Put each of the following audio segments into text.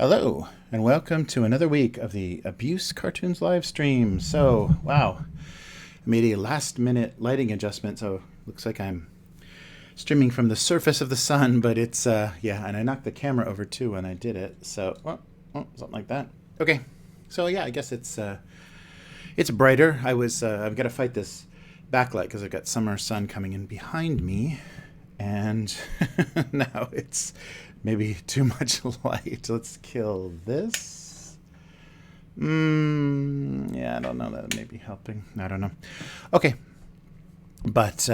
Hello, and welcome to another week of the Abuse Cartoons live stream. So, wow, I made a last-minute lighting adjustment, so looks like I'm streaming from the surface of the sun, but it's, yeah, and I knocked the camera over too when I did it, so, something like that. Okay, so yeah, I guess it's brighter. I've got to fight this backlight because I've got summer sun coming in behind me, and now it's maybe too much light. Let's kill this. Yeah, I don't know. That may be helping. I don't know. Okay. But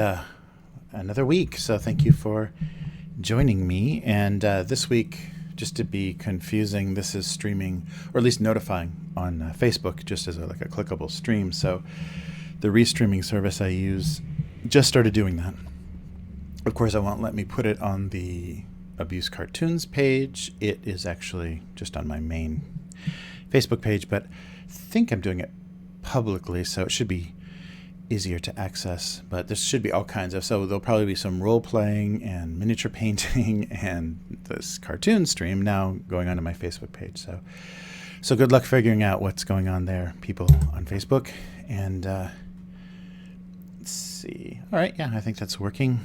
another week. So thank you for joining me. And this week, just to be confusing, this is streaming, or at least notifying on Facebook, just as a clickable stream. So the restreaming service I use just started doing that. Of course, it won't let me put it on the Abuse Cartoons page. It is actually just on my main Facebook page, but I think I'm doing it publicly, so it should be easier to access. But there should be all kinds of, so there'll probably be some role-playing and miniature painting and this cartoon stream now going onto my Facebook page. So good luck figuring out what's going on there, people on Facebook. And let's see. All right, yeah, I think that's working.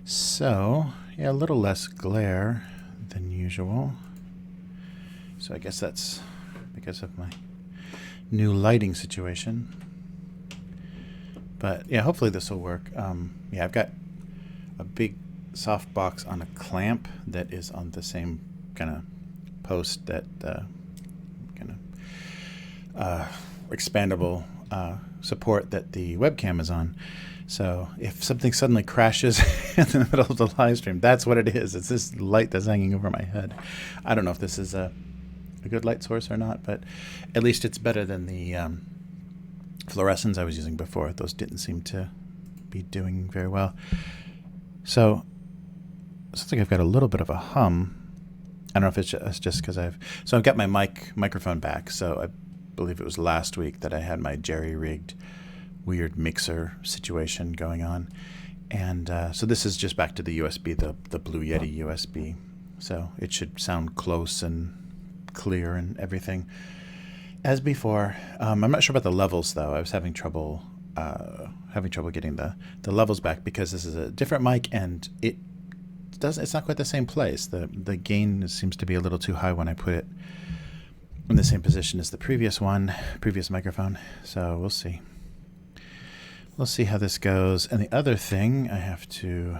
So, yeah, a little less glare than usual. So I guess that's because of my new lighting situation. But yeah, hopefully this will work. Yeah, I've got a big soft box on a clamp that is on the same kind of post that kind of expandable support that the webcam is on. So if something suddenly crashes in the middle of the live stream, that's what it is. It's this light that's hanging over my head. I don't know if this is a good light source or not, but at least it's better than the fluorescents I was using before. Those didn't seem to be doing very well. So it sounds like I've got a little bit of a hum. I don't know if it's just because I've got my microphone back. So I believe it was last week that I had my jerry-rigged weird mixer situation going on, and so this is just back to the USB, the Blue Yeti USB, so it should sound close and clear and everything as before. I'm not sure about the levels though. I was having trouble getting the levels back because this is a different mic and it's not quite the same place. The gain seems to be a little too high when I put it in the same position as the previous microphone, so we'll see. We'll see how this goes. And the other thing, I have to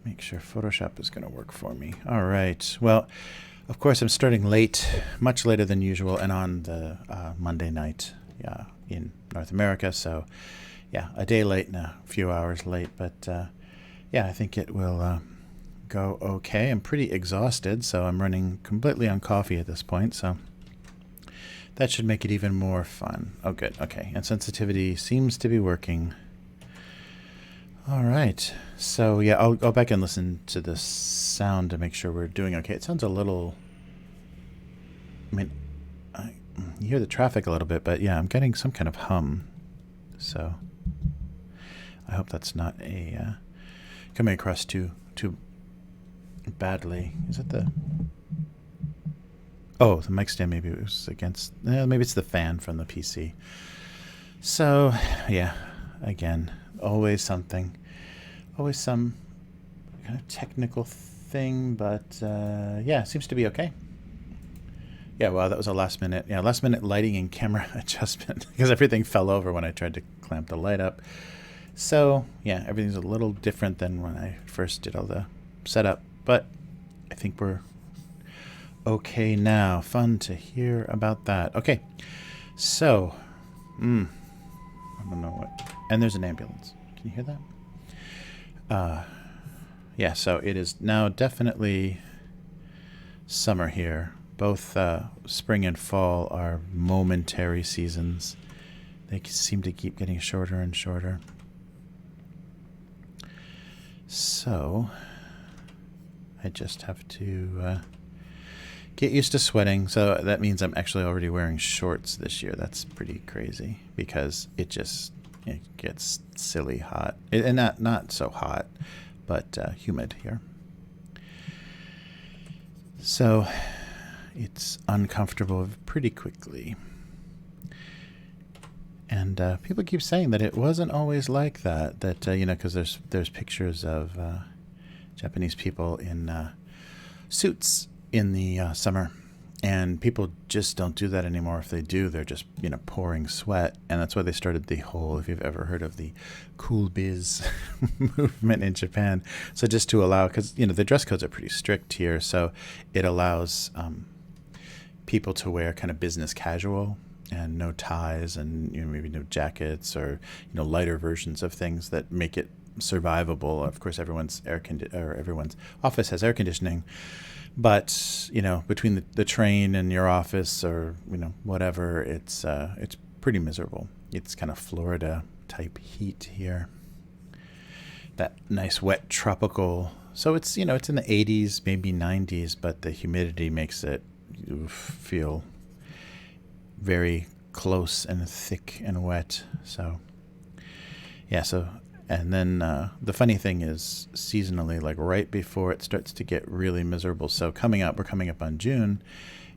make sure Photoshop is going to work for me. All right. Well, of course, I'm starting late, much later than usual, and on the Monday night in North America. So, yeah, a day late and a few hours late. But, yeah, I think it will go okay. I'm pretty exhausted, so I'm running completely on coffee at this point. So that should make it even more fun. Oh, good. Okay. And sensitivity seems to be working. All right. So, yeah, I'll go back and listen to the sound to make sure we're doing okay. It sounds a little... I mean, you hear the traffic a little bit, but, yeah, I'm getting some kind of hum. So I hope that's not coming across too badly. Is it the... Oh, the mic stand, maybe it was against... maybe it's the fan from the PC. So, yeah, again, always something. Always some kind of technical thing, but, yeah, it seems to be okay. Yeah, well, that was a last minute lighting and camera adjustment because everything fell over when I tried to clamp the light up. So, yeah, everything's a little different than when I first did all the setup, but I think we're okay now. Fun to hear about that. Okay, so, I don't know what. And there's an ambulance. Can you hear that? Yeah, so it is now definitely summer here. Both spring and fall are momentary seasons. They seem to keep getting shorter and shorter. So, I just have to get used to sweating. So that means I'm actually already wearing shorts this year. That's pretty crazy because it gets silly hot. And not so hot, but humid here. So it's uncomfortable pretty quickly. And people keep saying that it wasn't always like that. That because there's pictures of Japanese people in suits in the summer, and people just don't do that anymore. If they do, they're just pouring sweat, and that's why they started the whole. If you've ever heard of the cool biz movement in Japan, so just to allow, because the dress codes are pretty strict here, so it allows people to wear kind of business casual and no ties and maybe no jackets or lighter versions of things that make it survivable. Of course, everyone's office has air conditioning, but between the train and your office or whatever, it's pretty miserable. It's kind of Florida type heat here. That nice wet tropical. So it's it's in the 80s, maybe 90s, but the humidity makes it feel very close and thick and wet. So yeah, and then the funny thing is seasonally, like right before it starts to get really miserable. So we're coming up on June,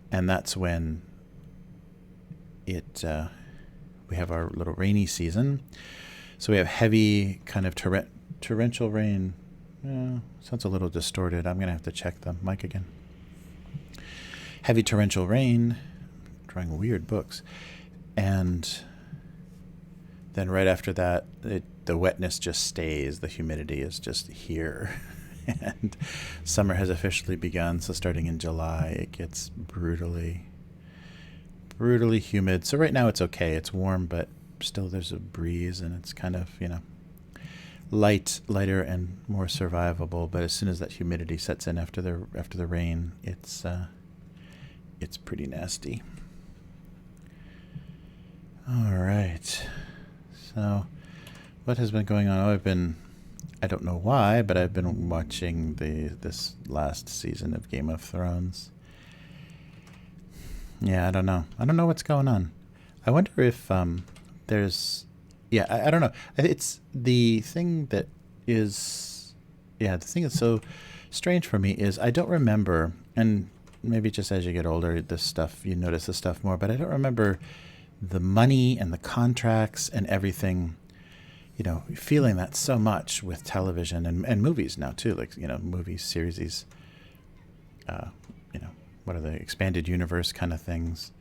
and that's when we have our little rainy season. So we have heavy kind of torrential rain. Sounds a little distorted. I'm going to have to check the mic again. Heavy torrential rain, drawing weird books. And then right after that, the wetness just stays. The humidity is just here. And summer has officially begun. So starting in July, it gets brutally humid. So right now it's okay. It's warm, but still there's a breeze, and it's kind of, lighter and more survivable. But as soon as that humidity sets in after the rain, it's pretty nasty. All right. So what has been going on? I don't know why, but I've been watching this last season of Game of Thrones. Yeah, I don't know what's going on. I wonder if there's... Yeah, I don't know. It's the thing that is... Yeah, the thing that's so strange for me is I don't remember, and maybe just as you get older, you notice this stuff more, but I don't remember the money and the contracts and everything, feeling that so much with television and movies now too, like, movies, series, what are the expanded universe kind of things.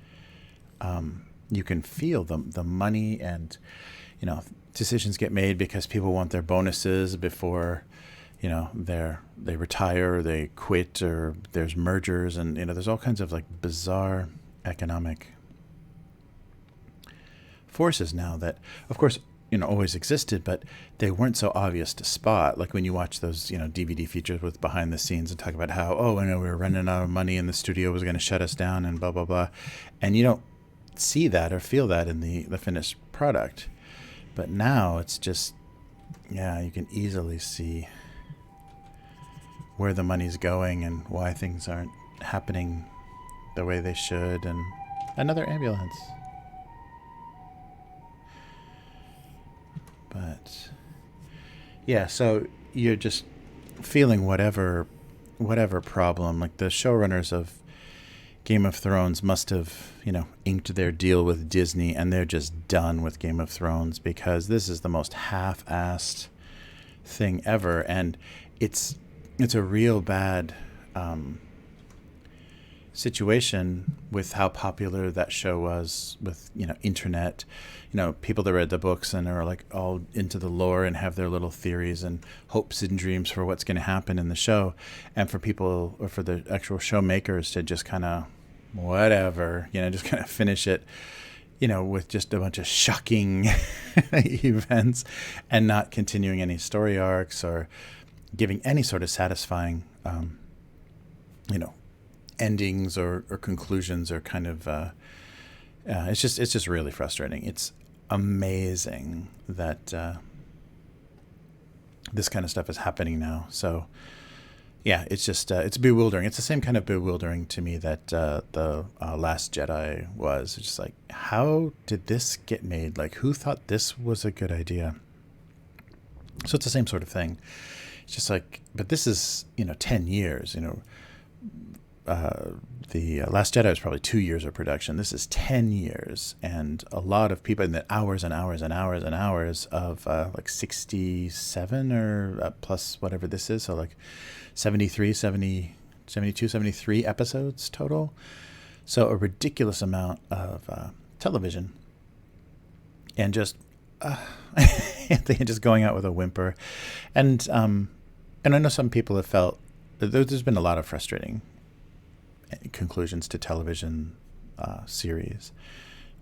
You can feel the money and, decisions get made because people want their bonuses before, they retire or they quit, or there's mergers, and, there's all kinds of like bizarre economic forces now that, of course, always existed, but they weren't so obvious to spot. Like when you watch those, DVD features with behind the scenes and talk about how, we were running out of money and the studio was going to shut us down and blah, blah, blah. And you don't see that or feel that in the finished product. But now it's just, you can easily see where the money's going and why things aren't happening the way they should. And another ambulance. But yeah, so you're just feeling whatever problem. Like the showrunners of Game of Thrones must have, inked their deal with Disney, and they're just done with Game of Thrones because this is the most half-assed thing ever, and it's a real bad situation with how popular that show was with internet, people that read the books and are like all into the lore and have their little theories and hopes and dreams for what's going to happen in the show, and for people, or for the actual show makers, to just kind of whatever, just kind of finish it, with just a bunch of shocking events and not continuing any story arcs or giving any sort of satisfying endings or conclusions, or kind of it's just really frustrating. It's amazing that this kind of stuff is happening now. So yeah, it's just it's bewildering. It's the same kind of bewildering to me that the Last Jedi was. It's just like, how did this get made? Like, who thought this was a good idea? So it's the same sort of thing. It's just like, but this is 10 years, the Last Jedi was probably 2 years of production. This is 10 years, and a lot of people, and then hours and hours and hours and hours of like 67 or plus whatever this is. So like 73, 70, 72, 73 episodes total. So a ridiculous amount of television, and just Anthony just going out with a whimper, and I know some people have felt there's been a lot of frustrating conclusions to television series,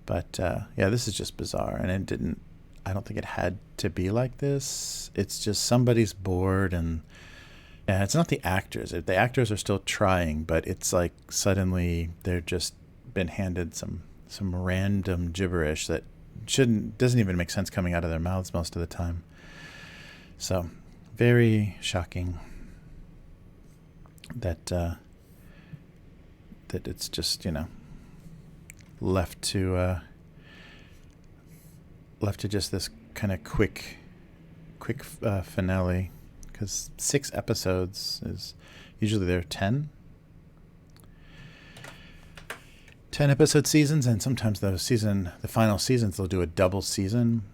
but yeah, this is just bizarre, and I don't think it had to be like this. It's just somebody's bored, and it's not the actors. The actors are still trying, but it's like suddenly they're just been handed some random gibberish that doesn't even make sense coming out of their mouths most of the time. So very shocking that that it's just left to just this kind of quick finale, because 6 episodes is usually there are 10 episode seasons, and sometimes the final seasons they'll do a double season,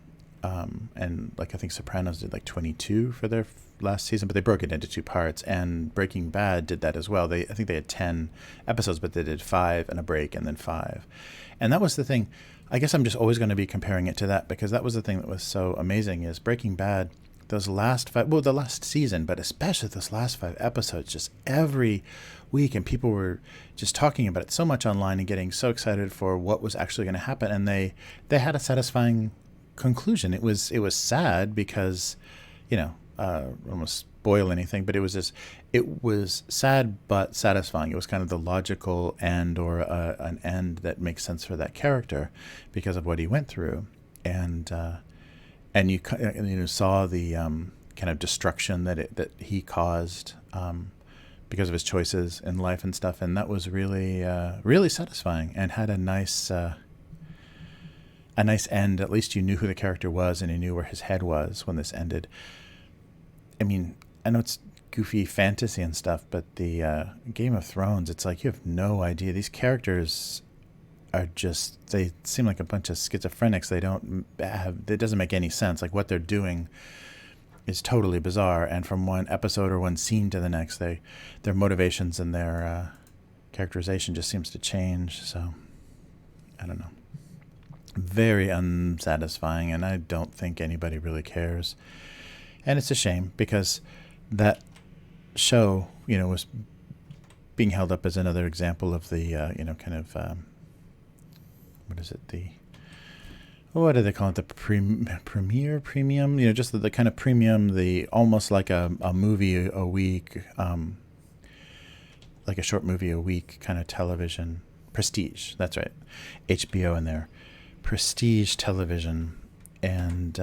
and like I think Sopranos did like 22 for their last season, but they broke it into 2 parts, and Breaking Bad did that as well. I think they had 10 episodes, but they did 5 and a break and then 5. And that was the thing. I guess I'm just always going to be comparing it to that, because that was the thing that was so amazing is Breaking Bad, those last 5, well, the last season, but especially those last 5 episodes, just every week, and people were just talking about it so much online and getting so excited for what was actually going to happen, and they had a satisfying conclusion. It was sad because, I don't want to spoil anything, but it was sad but satisfying. It was kind of the logical end, or an end that makes sense for that character because of what he went through, and you saw the kind of destruction that he caused because of his choices in life and stuff, and that was really really satisfying, and had a nice end. At least you knew who the character was, and you knew where his head was when this ended. I mean, I know it's goofy fantasy and stuff, but the Game of Thrones, it's like you have no idea. These characters are they seem like a bunch of schizophrenics. It doesn't make any sense. Like what they're doing is totally bizarre, and from one episode or one scene to the next, their motivations and their characterization just seems to change. So I don't know. Very unsatisfying, and I don't think anybody really cares. And it's a shame, because that show, was being held up as another example of the, kind of, what is it? What do they call it? The premium, just the kind of premium, the almost like a movie a week, like a short movie a week kind of television. Prestige, that's right. HBO in there. Prestige television. And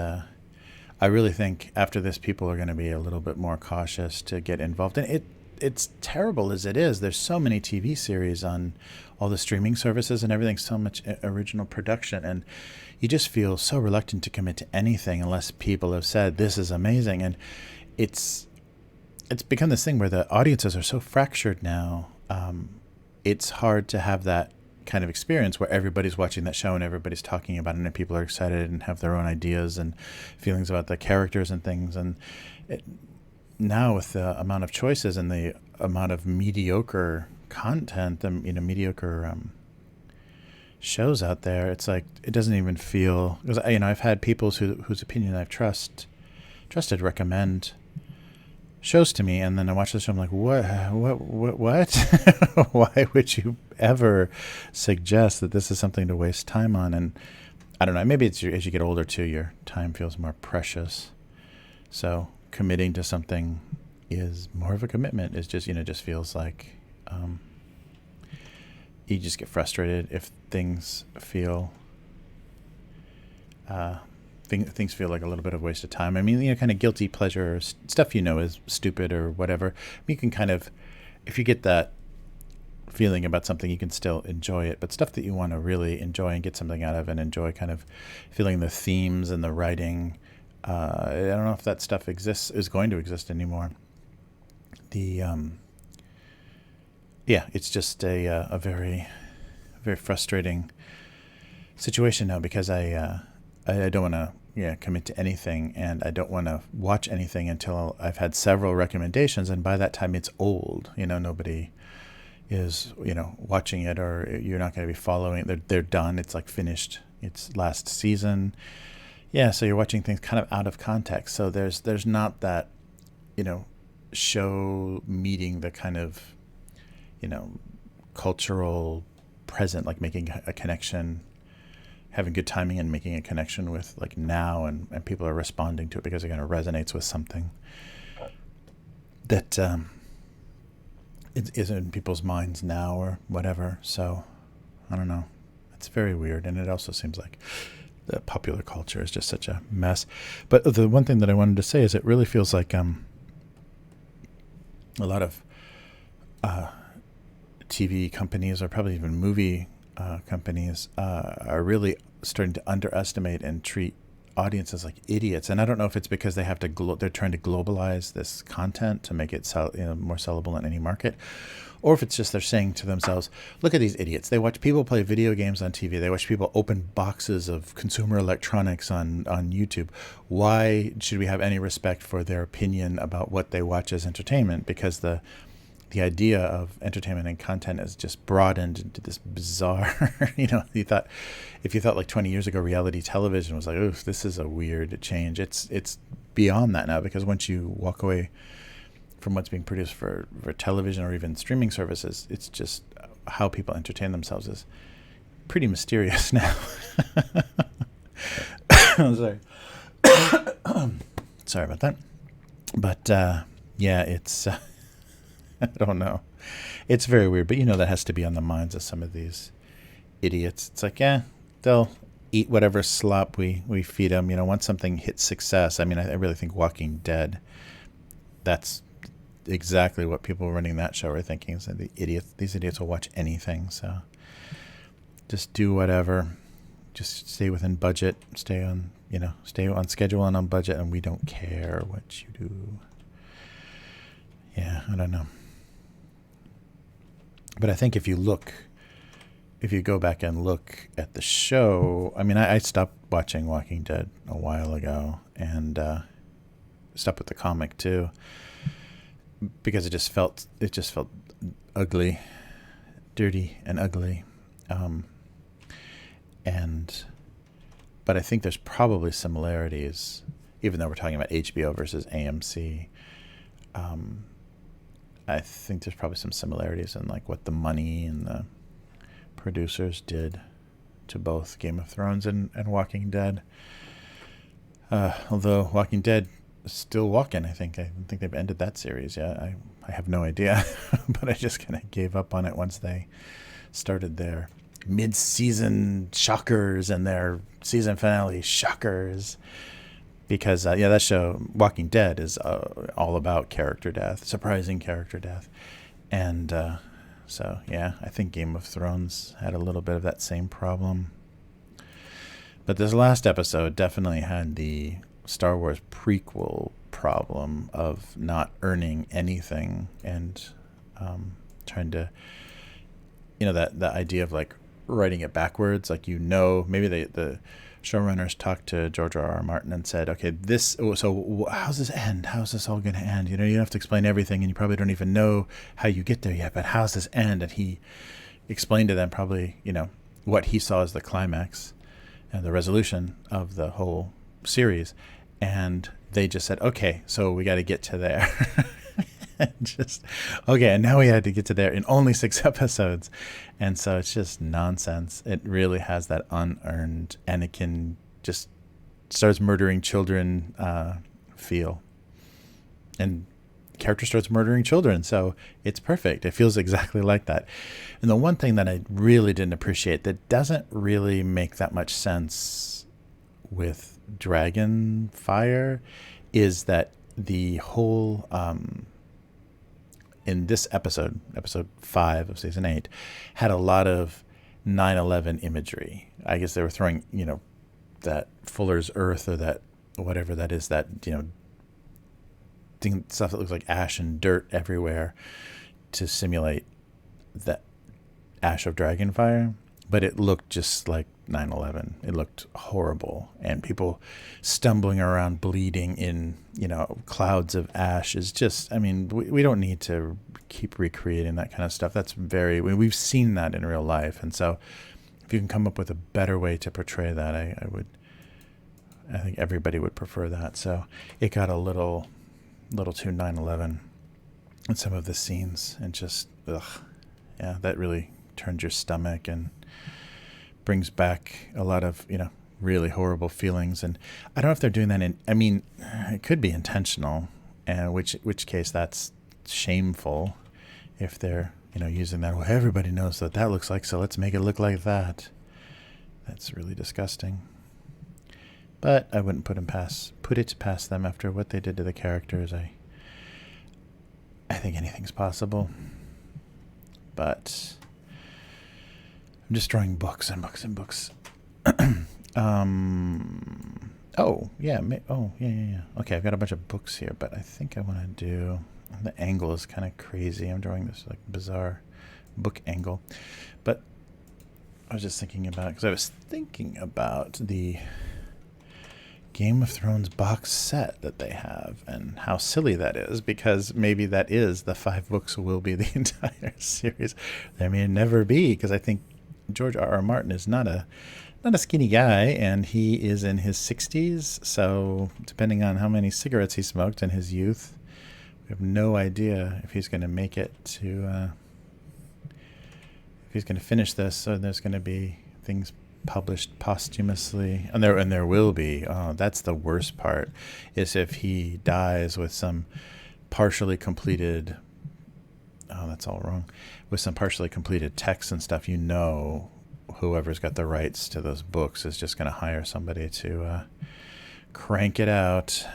I really think after this, people are going to be a little bit more cautious to get involved. And it's terrible as it is. There's so many TV series on all the streaming services and everything, so much original production. And you just feel so reluctant to commit to anything unless people have said, this is amazing. And it's become this thing where the audiences are so fractured now. It's hard to have that kind of experience where everybody's watching that show and everybody's talking about it, and people are excited and have their own ideas and feelings about the characters and things. And now with the amount of choices and the amount of mediocre content, mediocre shows out there, it's like it doesn't even feel, because I've had people whose opinion I've trusted recommend shows to me, and then I watch the show, I'm like, what why would you ever suggest that this is something to waste time on? And I don't know, maybe it's as you get older too, your time feels more precious, so committing to something is more of a commitment. It's just just feels like you just get frustrated if things feel things feel like a little bit of waste of time. I mean, kind of guilty pleasure or stuff is stupid or whatever. You can kind of, if you get that feeling about something, you can still enjoy it. But stuff that you want to really enjoy and get something out of and enjoy, kind of feeling the themes and the writing, I don't know if that stuff is going to exist anymore. yeah, it's just a very, very frustrating situation now because I don't want to commit to anything, and I don't want to watch anything until I've had several recommendations, and by that time it's old. Nobody is watching it, or you're not going to be following it. They're done. It's like finished. It's last season. Yeah, so you're watching things kind of out of context. So there's not that show meeting the kind of cultural present, like making a connection, having good timing and making a connection with like now, and people are responding to it because it kind of resonates with something that it is in people's minds now or whatever. So I don't know. It's very weird, and it also seems like the popular culture is just such a mess. But the one thing that I wanted to say is it really feels like a lot of TV companies, or probably even movie companies, are really starting to underestimate and treat audiences like idiots. And I don't know if it's because they have to they're trying to globalize this content to make it more sellable in any market, or if it's just they're saying to themselves, look at these idiots. They watch people play video games on TV. They watch people open boxes of consumer electronics on YouTube. Why should we have any respect for their opinion about what they watch as entertainment? Because the idea of entertainment and content is just broadened into this bizarre, if you thought like 20 years ago reality television was like, oh, this is a weird change. It's beyond that now, because once you walk away from what's being produced for television or even streaming services, it's just how people entertain themselves is pretty mysterious now. I'm sorry. Sorry about that. But yeah, it's... I don't know. It's very weird, but that has to be on the minds of some of these idiots. It's like, they'll eat whatever slop we feed them. Once something hits success, I mean, I really think Walking Dead, that's exactly what people running that show are thinking. Is that these idiots will watch anything. So just do whatever. Just stay within budget. Stay on schedule and on budget, and we don't care what you do. Yeah, I don't know. But I think if you go back and look at the show, I mean, I stopped watching Walking Dead a while ago, and stopped with the comic too, because it just felt ugly, dirty and ugly. But I think there's probably similarities, even though we're talking about HBO versus AMC. I think there's probably some similarities in like what the money and the producers did to both Game of Thrones and Walking Dead. Although Walking Dead is still walking, I don't think they've ended that series yet. I have no idea, but I just kind of gave up on it once they started their mid-season shockers and their season finale shockers. Because, that show, Walking Dead, is all about character death, surprising character death. And so, I think Game of Thrones had a little bit of that same problem. But this last episode definitely had the Star Wars prequel problem of not earning anything and trying to, that the idea of, like, writing it backwards. Like, maybe the showrunners talked to George R.R. Martin and said, okay, how's this end? How's this all going to end? You don't have to explain everything, and you probably don't even know how you get there yet, but how's this end? And he explained to them probably, what he saw as the climax and the resolution of the whole series. And they just said, okay, so we got to get to there. And now we had to get to there in only 6 episodes. And so it's just nonsense. It really has that unearned Anakin just starts murdering children feel. And character starts murdering children. So it's perfect. It feels exactly like that. And the one thing that I really didn't appreciate that doesn't really make that much sense with Dragonfire is that the whole... in this episode 5 of season 8, had a lot of 9/11 imagery. I guess they were throwing, that Fuller's Earth, or that whatever that is, that, stuff that looks like ash and dirt everywhere to simulate the Ash of Dragonfire, but it looked just like 9/11. It looked horrible, and people stumbling around bleeding in, clouds of ash is just, I mean, we don't need to keep recreating that kind of stuff. That's we've seen that in real life. And so if you can come up with a better way to portray that, I think everybody would prefer that. So it got a little too 9/11 in some of the scenes, and just, yeah, that really turns your stomach and brings back a lot of, really horrible feelings. And I don't know if they're doing that it could be intentional, and which case that's shameful if they're, using that. Well, everybody knows what that looks like, so let's make it look like that. That's really disgusting. But I wouldn't put it past them after what they did to the characters. I think anything's possible. But I'm just drawing books and books and books. Yeah. Okay, I've got a bunch of books here, but I think I want to do... The angle is kind of crazy. I'm drawing this like bizarre book angle. But I was just thinking about... Because I was thinking about the Game of Thrones box set that they have, and how silly that is, because maybe that is the 5 books will be the entire series. There may never be, because I think George R.R. Martin is not a skinny guy, and he is in his 60s, so depending on how many cigarettes he smoked in his youth, we have no idea if he's going to make it to, if he's going to finish this. So there's going to be things published posthumously, and there will be. That's the worst part, is if he dies with some partially completed... Oh, that's all wrong. With some partially completed text and stuff, whoever's got the rights to those books is just going to hire somebody to crank it out.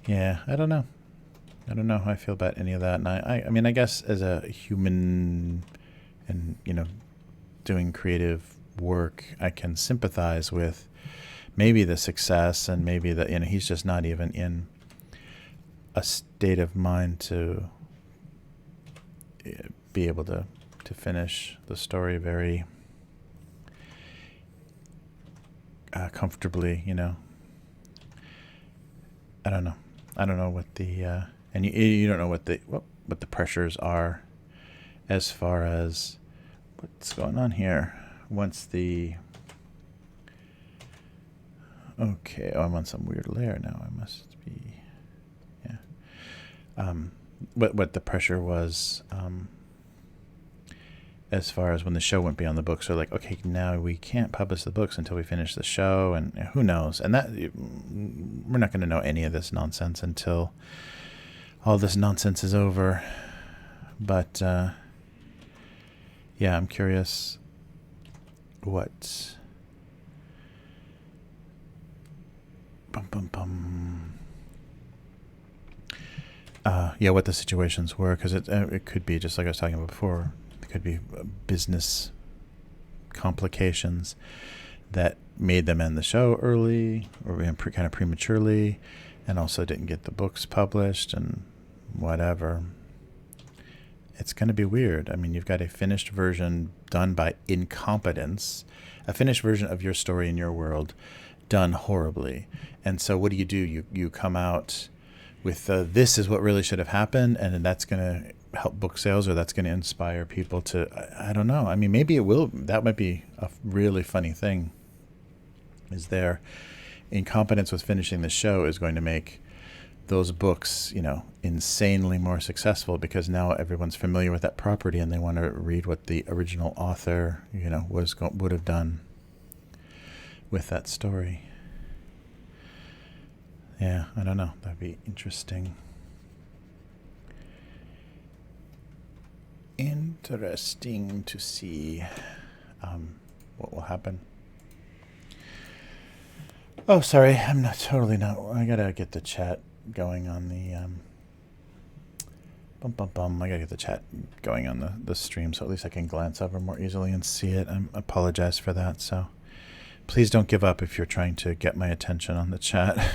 Yeah, I don't know. I don't know how I feel about any of that. And I mean, I guess as a human and, doing creative work, I can sympathize with maybe the success, and maybe that, he's just not even in a state of mind to be able to finish the story very comfortably, I don't know. I don't know what the and you don't know what the pressures are as far as what's going on here. Once the... Okay, I'm on some weird layer now. I must be... Yeah. What the pressure was as far as when the show went beyond the books. So like, okay, now we can't publish the books until we finish the show, and who knows? And that we're not going to know any of this nonsense until all this nonsense is over. But yeah, I'm curious what... what the situations were, because it could be, just like I was talking about before, it could be business complications that made them end the show early, or kind of prematurely, and also didn't get the books published and whatever. It's going to be weird. I mean, you've got a finished version done by incompetence, a finished version of your story in your world done horribly. And so what do? You come out with this is what really should have happened, and then that's going to help book sales, or that's going to inspire people to, I don't know. I mean, maybe it will. That might be a really funny thing, is their incompetence with finishing the show is going to make those books, insanely more successful, because now everyone's familiar with that property and they want to read what the original author, would have done with that story. Yeah, I don't know. That'd be interesting. Interesting to see what will happen. Oh, sorry. I'm not totally not. I gotta get the chat going on the I gotta get the chat going on the stream, so at least I can glance over more easily and see it. I apologize for that. So please don't give up if you're trying to get my attention on the chat.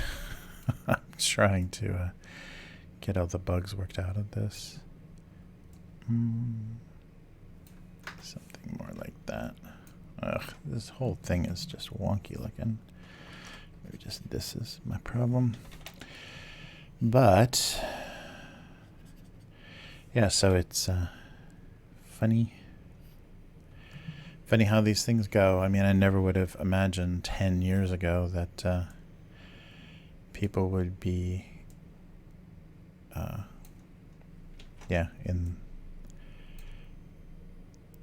I'm trying to get all the bugs worked out of this. Something more like that. Ugh, this whole thing is just wonky looking. Maybe just this is my problem. But yeah, so it's funny how these things go. I mean, I never would have imagined 10 years ago that people would be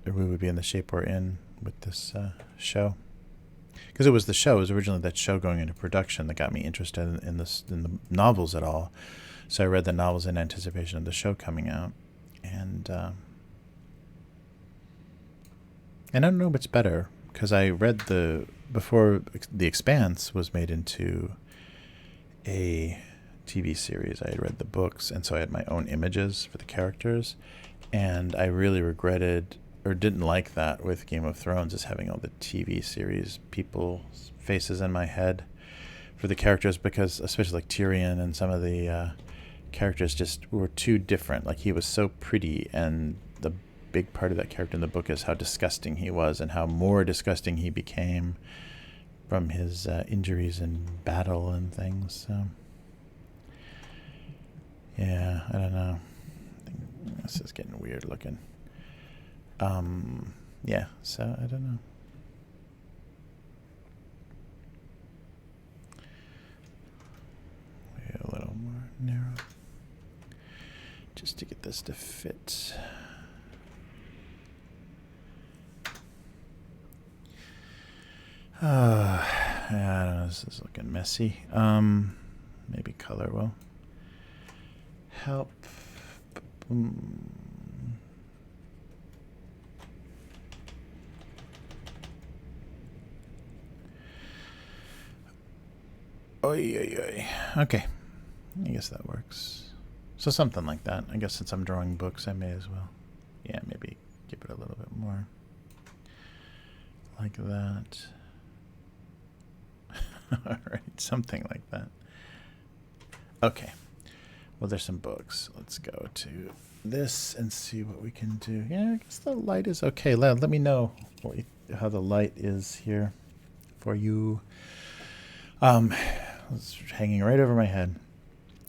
we would be in the shape we're in with this show. Because it was originally that show going into production that got me interested in the novels at all. So I read the novels in anticipation of the show coming out. And I don't know what's better, because I read before The Expanse was made into a TV series, I had read the books, and so I had my own images for the characters, and I really regretted or didn't like that with Game of Thrones, is having all the TV series people's faces in my head for the characters, because especially like Tyrion and some of the characters just were too different. Like, he was so pretty, and the big part of that character in the book is how disgusting he was and how more disgusting he became from his injuries in battle and things. So yeah, I don't know. I think this is getting weird looking. Yeah, so I don't know. Maybe a little more narrow, just to get this to fit. I don't know, this is looking messy. Maybe color will help. Oy. Okay, I guess that works. So something like that. I guess since I'm drawing books, I may as well. Yeah, maybe give it a little bit more like that. All right, something like that. Okay. Well, there's some books. Let's go to this and see what we can do. Yeah, I guess the light is okay. Let me know how the light is here for you. It's hanging right over my head,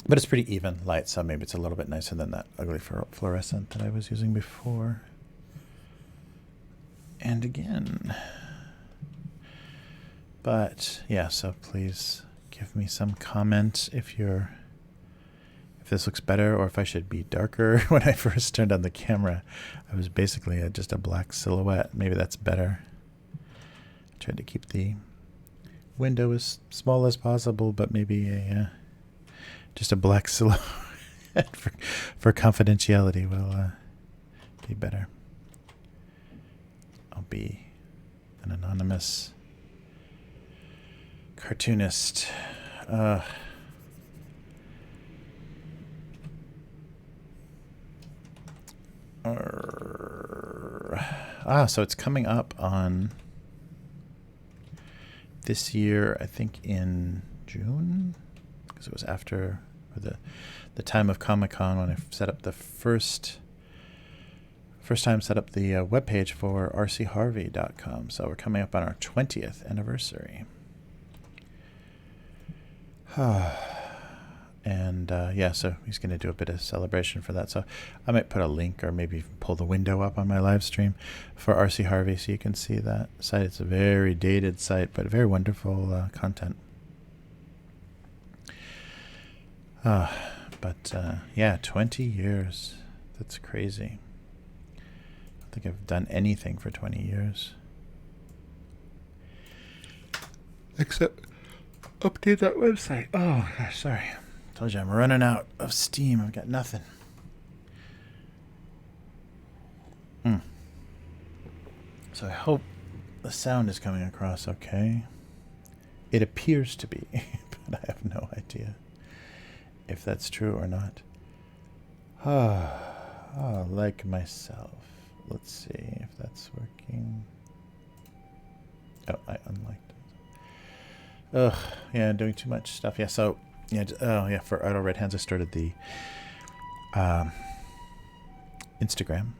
but it's pretty even light, so maybe it's a little bit nicer than that ugly fluorescent that I was using before. And again. But yeah, so please give me some comment if this looks better, or if I should be darker. When I first turned on the camera, I was basically just a black silhouette. Maybe that's better. I tried to keep the window as small as possible, but maybe just a black silhouette for confidentiality will be better. I'll be an anonymous cartoonist. So it's coming up on this year, I think in June, because it was after the time of Comic-Con when I set up the first time set up the webpage for rcharvey.com. So we're coming up on our 20th anniversary. And yeah, so he's going to do a bit of celebration for that. So I might put a link or maybe pull the window up on my live stream for RC Harvey so you can see that site. It's a very dated site, but very wonderful content. But yeah, 20 years. That's crazy. I don't think I've done anything for 20 years. Except update that website. Oh, gosh, sorry. Told you I'm running out of steam. I've got nothing. So I hope the sound is coming across okay. It appears to be, but I have no idea if that's true or not. Like myself. Let's see if that's working. Oh, I unliked it. Ugh, yeah, doing too much stuff. Yeah, so yeah, for Idle Red Hands, I started the Instagram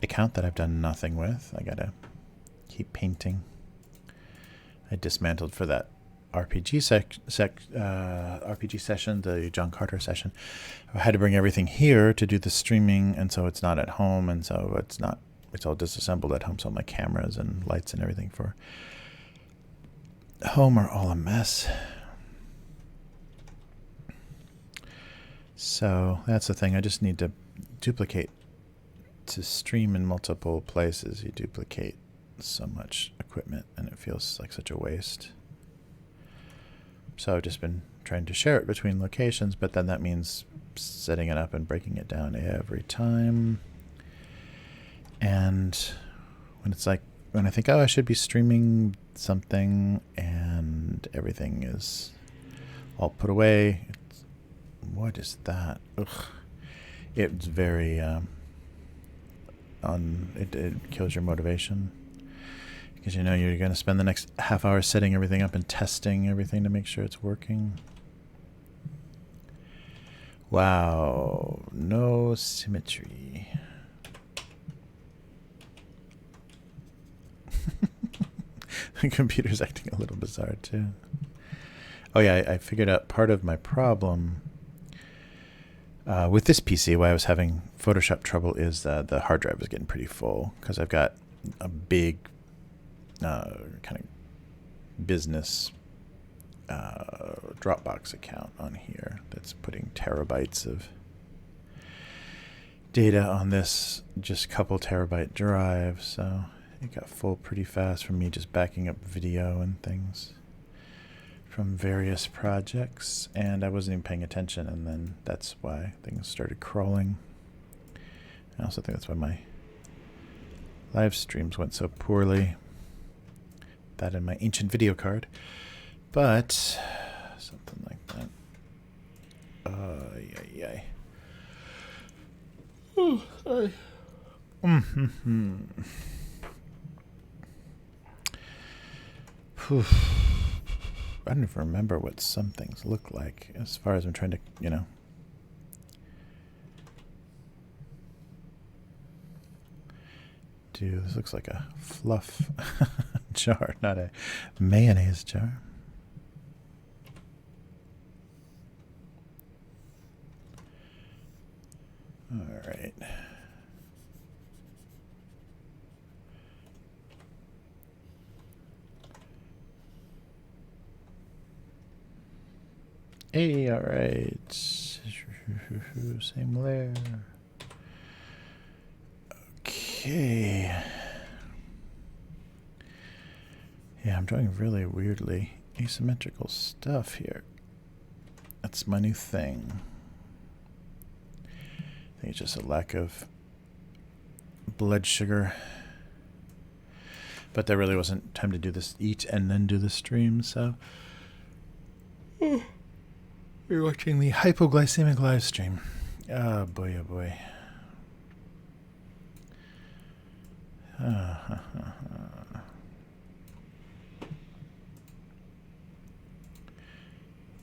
account that I've done nothing with. I gotta keep painting. I dismantled for that RPG RPG session, the John Carter session. I had to bring everything here to do the streaming, and so it's not at home, and so it's all disassembled at home. So my cameras and lights and everything for home are all a mess. So that's the thing. I just need to duplicate to stream in multiple places. You duplicate so much equipment and it feels like such a waste. So I've just been trying to share it between locations, but then that means setting it up and breaking it down every time. And when it's like, when I think, oh, I should be streaming something and everything is all put away. What is that? Ugh. It's very, it kills your motivation. Because you know you're going to spend the next half hour setting everything up and testing everything to make sure it's working. Wow, no symmetry. The computer's acting a little bizarre too. Oh yeah, I figured out part of my problem with this PC, why I was having Photoshop trouble, is the hard drive was getting pretty full because I've got a big kind of business Dropbox account on here that's putting terabytes of data on this just couple terabyte drive, so it got full pretty fast from me just backing up video and things from various projects, and I wasn't even paying attention, and then that's why things started crawling. I also think that's why my live streams went so poorly. That and my ancient video card, but something like that. Yeah. Oh, sorry. I don't even remember what some things look like as far as I'm trying to, you know. Dude, this looks like a fluff jar, not a mayonnaise jar. All right. Hey, all right. Same layer. Okay. Yeah, I'm drawing really weirdly asymmetrical stuff here. That's my new thing. I think it's just a lack of blood sugar. But there really wasn't time to do this, eat and then do the stream, so we're watching the hypoglycemic live stream. Oh boy, oh boy.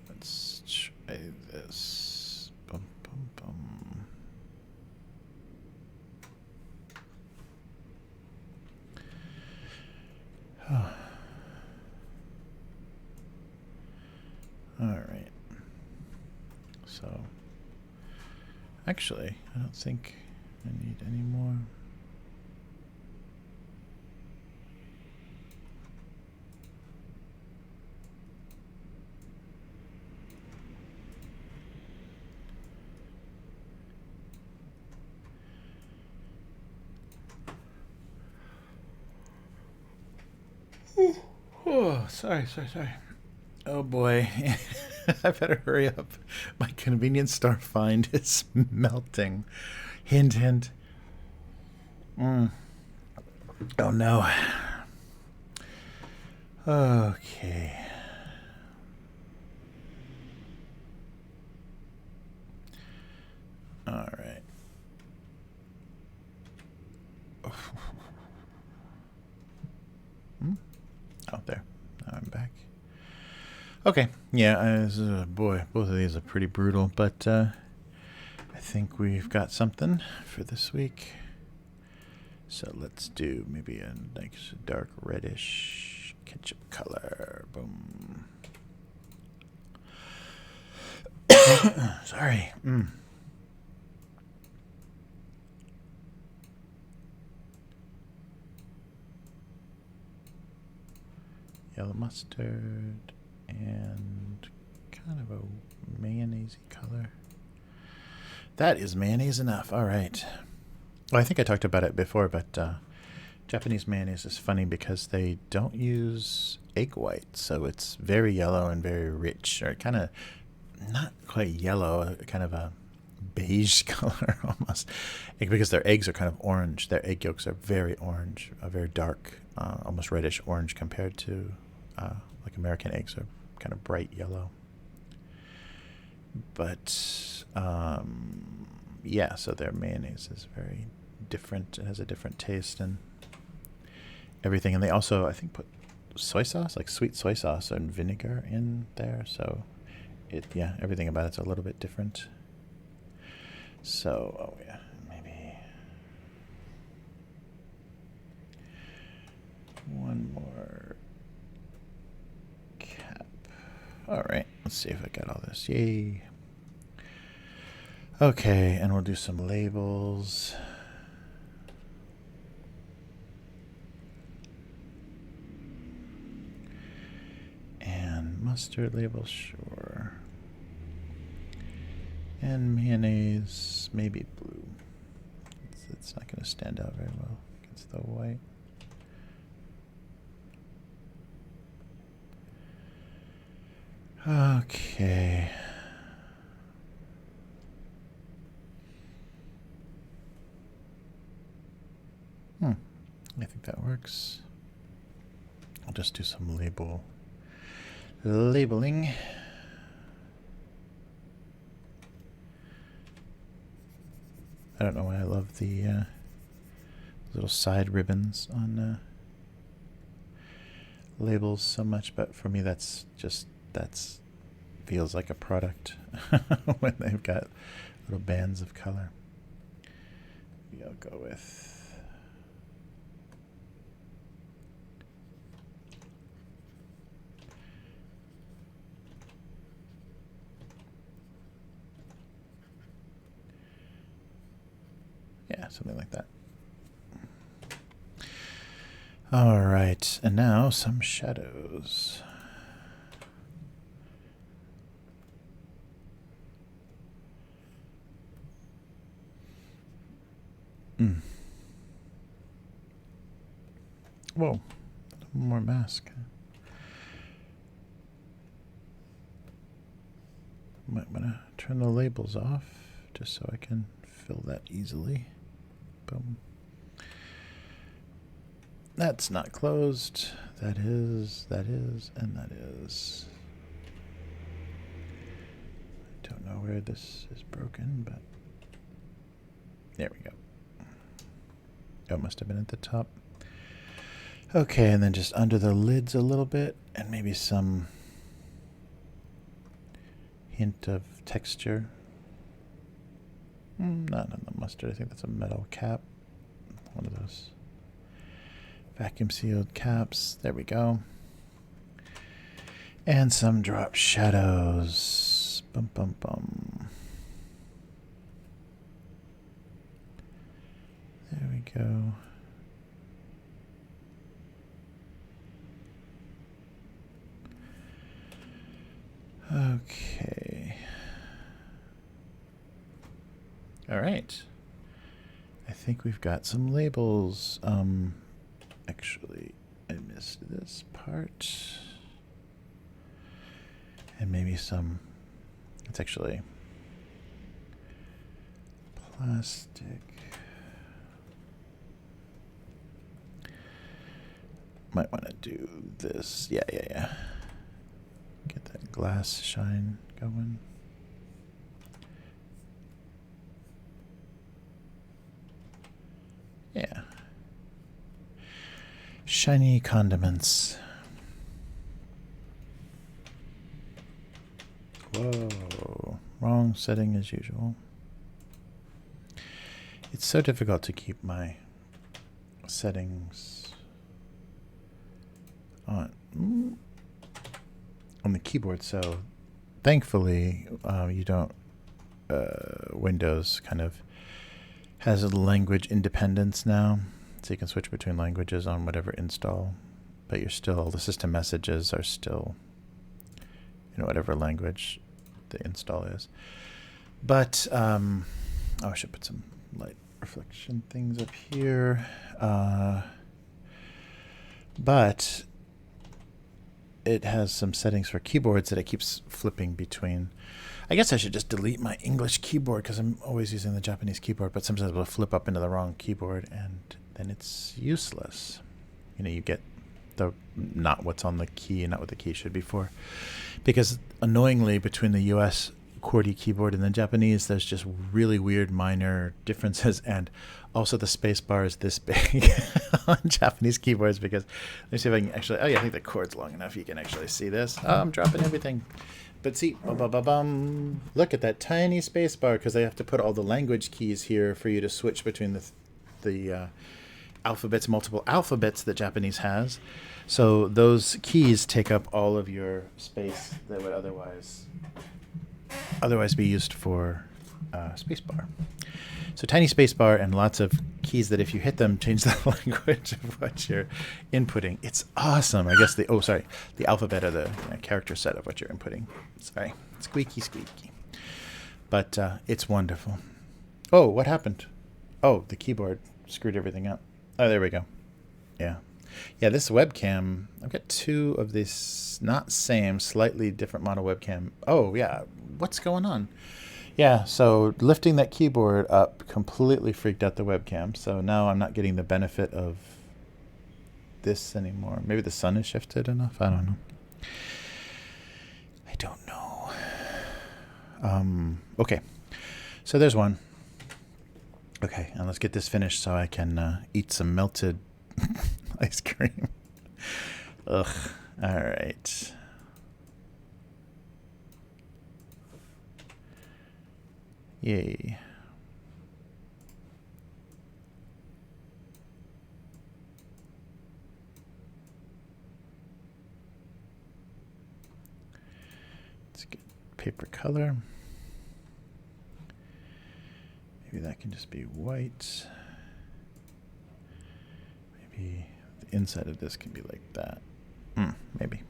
Let's try this. Bum, bum, bum. All right. So, actually, I don't think I need any more. Oh, sorry. Oh boy. I better hurry up. My convenience store find is melting. Hint, hint. Oh no. Okay. All right. Oh, there. Now I'm back. Okay. Yeah, boy, both of these are pretty brutal, but I think we've got something for this week. So let's do maybe a nice dark reddish ketchup color. Boom. Sorry. Yellow mustard and kind of a mayonnaise color. That is mayonnaise enough. All right. Well, I think I talked about it before, but Japanese mayonnaise is funny because they don't use egg white, so it's very yellow and very rich, or kind of not quite yellow, kind of a beige color almost, because their eggs are kind of orange. Their egg yolks are very orange, very dark, almost reddish orange compared to like American eggs are kind of bright yellow. But yeah, so their mayonnaise is very different. It has a different taste and everything. And they also, I think, put soy sauce, like sweet soy sauce and vinegar in there. So yeah, everything about it's a little bit different. So, oh yeah, maybe one more cap. All right, let's see if I got all this. Yay. Okay, and we'll do some labels. And mustard labels, sure. And mayonnaise, maybe blue. It's not going to stand out very well against the white. Okay. I think that works. I'll just do some labeling. I don't know why I love the little side ribbons on labels so much, but for me that's feels like a product when they've got little bands of color. Maybe I'll go with something like that. All right, and now some shadows. Whoa, one more mask. Might want to turn the labels off just so I can fill that easily. Boom. That's not closed. That is, and that is. I don't know where this is broken, but there we go. Oh, it must have been at the top. Okay, and then just under the lids a little bit, and maybe some hint of texture. Not on the mustard. I think that's a metal cap. One of those vacuum sealed caps. There we go. And some drop shadows. Bum, bum, bum. There we go. Okay. All right. I think we've got some labels. Actually, I missed this part. And maybe some, it's actually plastic. Might want to do this. Yeah. Get that glass shine going. Yeah. Shiny condiments. Whoa. Wrong setting as usual. It's so difficult to keep my settings on the keyboard. So thankfully, you don't. Windows kind of has a language independence now, so you can switch between languages on whatever install, but you're still, the system messages are still in whatever language the install is. But oh, I should put some light reflection things up here. But it has some settings for keyboards that it keeps flipping between. I guess I should just delete my English keyboard because I'm always using the Japanese keyboard, but sometimes it'll flip up into the wrong keyboard and then it's useless. You know, you get the not what's on the key and not what the key should be for. Because annoyingly, between the US QWERTY keyboard and the Japanese, there's just really weird minor differences, and also the space bar is this big on Japanese keyboards. Because let me see if I can actually, oh yeah, I think the cord's long enough you can actually see this. Oh, I'm dropping everything. But see, look at that tiny space bar, because they have to put all the language keys here for you to switch between the alphabets, multiple alphabets that Japanese has. So those keys take up all of your space that would otherwise be used for space bar. So tiny space bar and lots of keys that if you hit them change the language of what you're inputting. It's awesome. I guess the alphabet or the character set of what you're inputting. Sorry, squeaky. But it's wonderful. Oh, what happened? Oh, the keyboard screwed everything up. Oh, there we go. Yeah. Yeah, this webcam, I've got two of this, not same, slightly different model webcam. Oh, yeah. What's going on? Yeah, so lifting that keyboard up completely freaked out the webcam. So now I'm not getting the benefit of this anymore. Maybe the sun is shifted enough. I don't know. I don't know. Okay, so there's one. Okay, and let's get this finished so I can eat some melted ice cream. Ugh. All right. Yay. Let's get paper color. Maybe that can just be white. Maybe the inside of this can be like that. Maybe.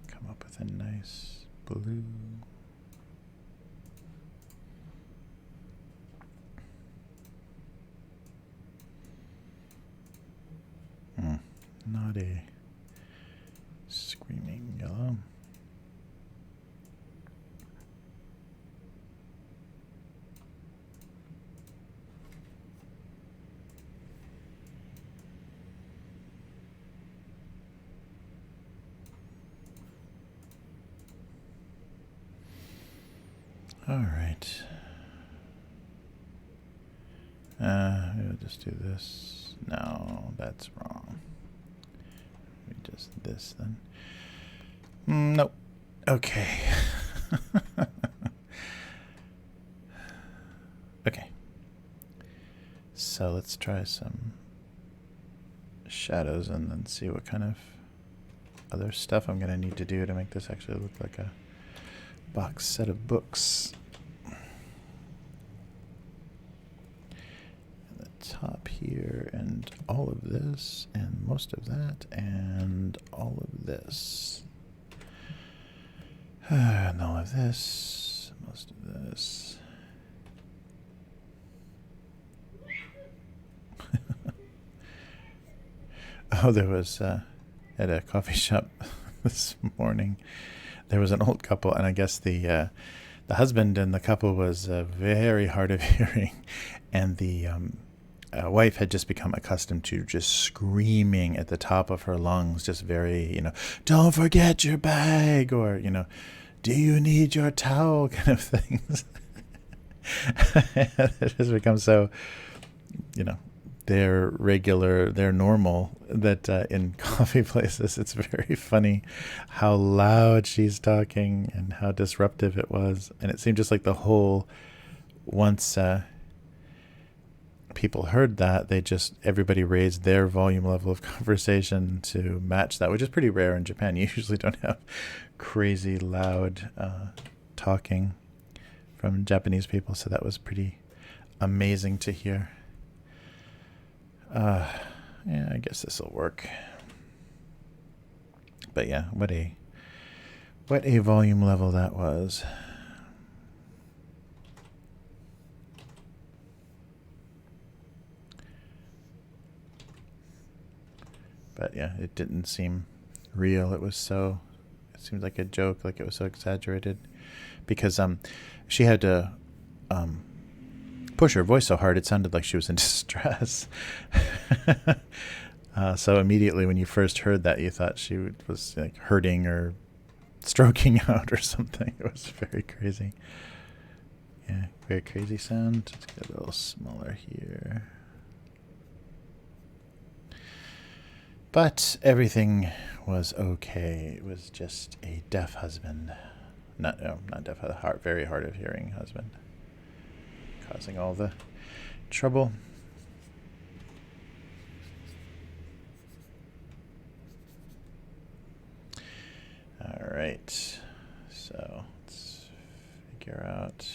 Come up with a nice blue. Not a screaming yellow. All right. We'll just do this. No, that's wrong. Just this then. Nope. Okay. Okay. So let's try some shadows and then see what kind of other stuff I'm going to need to do to make this actually look like a box set of books. Top here, and all of this, and most of that, and all of this, and all of this, most of this. Oh, there was at a coffee shop this morning. There was an old couple, and I guess the husband and the couple was very hard of hearing, and the wife had just become accustomed to just screaming at the top of her lungs, just very, don't forget your bag, or, do you need your towel, kind of things. It has become so, they're regular, they're normal, that in coffee places it's very funny how loud she's talking and how disruptive it was. And it seemed just like the whole once people heard that, everybody raised their volume level of conversation to match that, which is pretty rare in Japan. You usually don't have crazy loud talking from Japanese people, so that was pretty amazing to hear. Yeah, I guess this will work. But yeah, what a volume level that was. But yeah, it didn't seem real. It seemed like a joke, like it was so exaggerated. Because she had to push her voice so hard, it sounded like she was in distress. So immediately when you first heard that, you thought she was like hurting or stroking out or something. It was very crazy. Yeah, very crazy sound. Let's get a little smaller here. But everything was okay. It was just a deaf husband. Not deaf, very hard of hearing husband. Causing all the trouble. All right. So let's figure out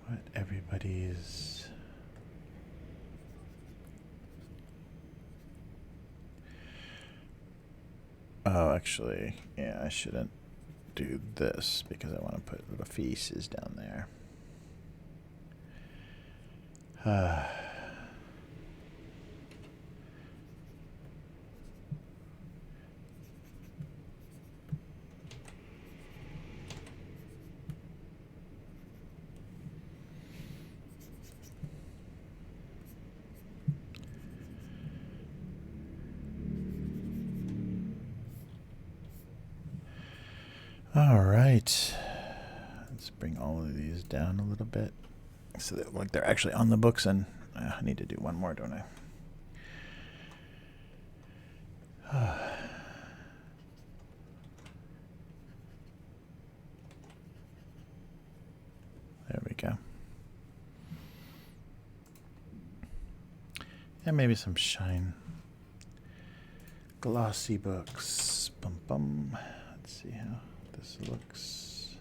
what everybody's... Oh, actually, yeah, I shouldn't do this because I want to put little faces down there. All right, let's bring all of these down a little bit so that like they're actually on the books. And I need to do one more, don't I? There we go. And maybe some shine. Glossy books. Bum bum. Let's see how this looks.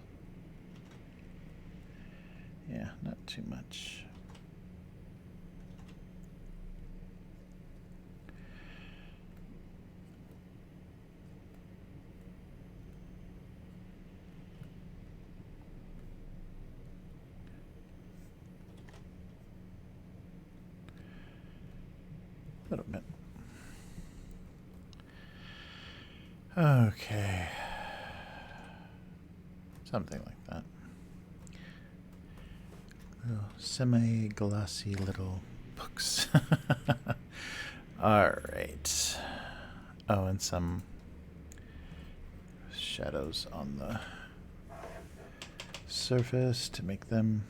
Yeah, not too much. A little bit. Okay. Something like that. Little semi-glossy little books. All right. Oh, and some shadows on the surface to make them,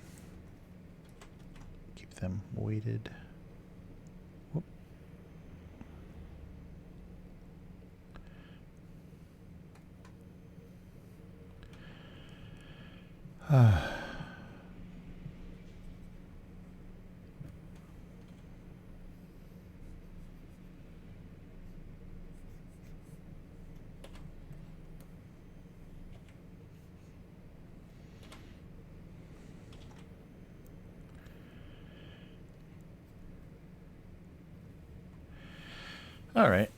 keep them weighted. Whoop. All right.